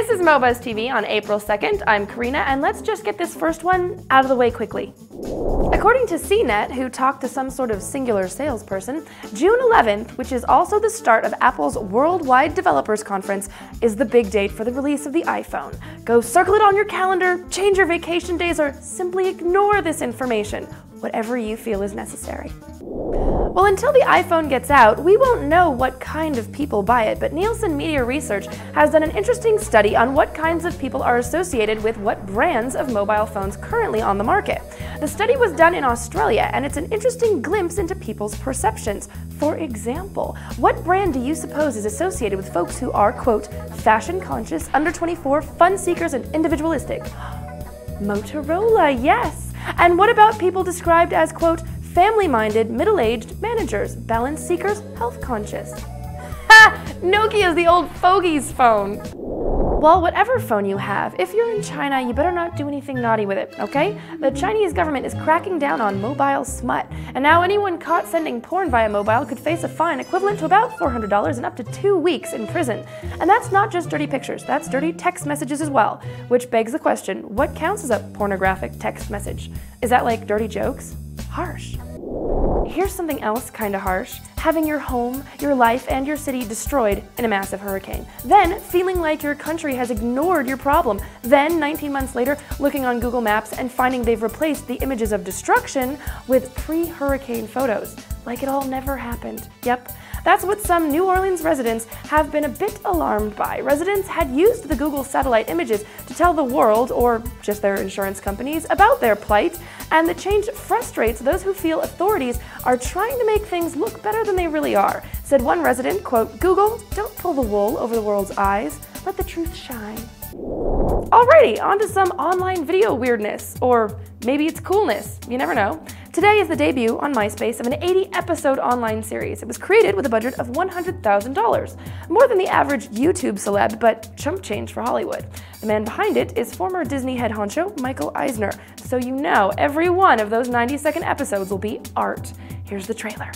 This is MoBuzz TV on April 2nd. I'm Karina, and let's just get this first one out of the way quickly. According to CNET, who talked to some sort of singular salesperson, June 11th, which is also the start of Apple's Worldwide Developers Conference, is the big date for the release of the iPhone. Go circle it on your calendar, change your vacation days, or simply ignore this information. Whatever you feel is necessary. Well, until the iPhone gets out, we won't know what kind of people buy it, but Nielsen Media Research has done an interesting study on what kinds of people are associated with what brands of mobile phones currently on the market. The study was done in Australia, and it's an interesting glimpse into people's perceptions. For example, what brand do you suppose is associated with folks who are, quote, fashion conscious, under 24, fun seekers, and individualistic? Motorola, yes! And what about people described as, quote, family-minded, middle-aged managers, balance seekers, health-conscious? Ha! Nokia's the old fogey's phone. Well, whatever phone you have, if you're in China, you better not do anything naughty with it, okay? The Chinese government is cracking down on mobile smut, and now anyone caught sending porn via mobile could face a fine equivalent to about $400 and up to 2 weeks in prison. And that's not just dirty pictures, that's dirty text messages as well, which begs the question, what counts as a pornographic text message? Is that like dirty jokes? Harsh. Here's something else kinda harsh. Having your home, your life, and your city destroyed in a massive hurricane. Then feeling like your country has ignored your problem. Then, 19 months later, looking on Google Maps and finding they've replaced the images of destruction with pre-hurricane photos. Like it all never happened. Yep. That's what some New Orleans residents have been a bit alarmed by. Residents had used the Google satellite images to tell the world, or just their insurance companies, about their plight, and the change frustrates those who feel authorities are trying to make things look better than they really are. Said one resident, quote, Google, don't pull the wool over the world's eyes, let the truth shine. Alrighty, on to some online video weirdness, or maybe it's coolness, you never know. Today is the debut on MySpace of an 80-episode online series. It was created with a budget of $100,000, more than the average YouTube celeb, but chump change for Hollywood. The man behind it is former Disney head honcho Michael Eisner, so you know every one of those 90-second episodes will be art. Here's the trailer.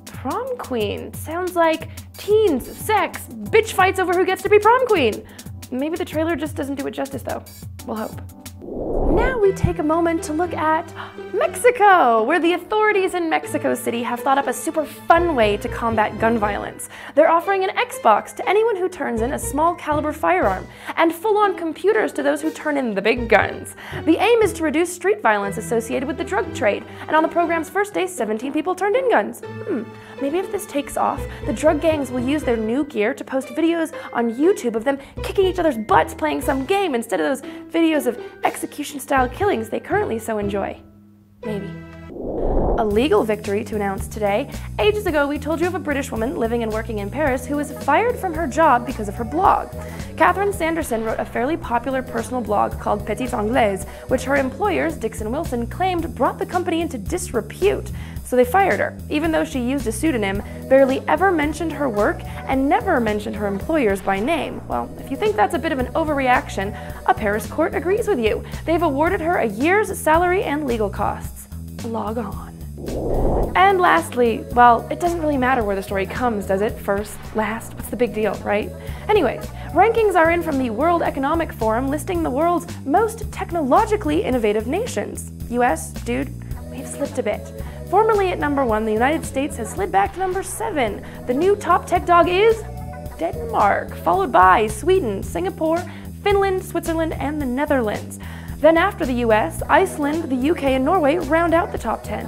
Prom queen. Sounds like teens, sex, bitch fights over who gets to be prom queen. Maybe the trailer just doesn't do it justice though. We'll hope. Now we take a moment to look at Mexico, where the authorities in Mexico City have thought up a super fun way to combat gun violence. They're offering an Xbox to anyone who turns in a small caliber firearm, and full-on computers to those who turn in the big guns. The aim is to reduce street violence associated with the drug trade, and on the program's first day, 17 people turned in guns. Maybe if this takes off, the drug gangs will use their new gear to post videos on YouTube of them kicking each other's butts playing some game instead of those videos of execution-style killings they currently so enjoy. Maybe. A legal victory to announce today. Ages ago, we told you of a British woman living and working in Paris who was fired from her job because of her blog. Catherine Sanderson wrote a fairly popular personal blog called Petite Anglaise, which her employers, Dixon Wilson, claimed brought the company into disrepute. So they fired her, even though she used a pseudonym, barely ever mentioned her work, and never mentioned her employers by name. Well, if you think that's a bit of an overreaction, a Paris court agrees with you. They've awarded her a year's salary and legal costs. Log on. And lastly, well, it doesn't really matter where the story comes, does it? First, last, what's the big deal, right? Anyways, rankings are in from the World Economic Forum listing the world's most technologically innovative nations. US, dude, we've slipped a bit. Formerly at number 1, the United States has slid back to number 7. The new top tech dog is Denmark, followed by Sweden, Singapore, Finland, Switzerland, and the Netherlands. Then after the US, Iceland, the UK, and Norway round out the top 10.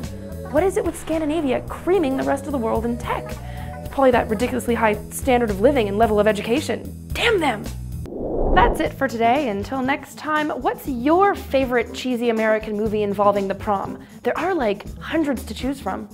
What is it with Scandinavia creaming the rest of the world in tech? It's probably that ridiculously high standard of living and level of education. Damn them! That's it for today. Until next time, what's your favorite cheesy American movie involving the prom? There are like hundreds to choose from.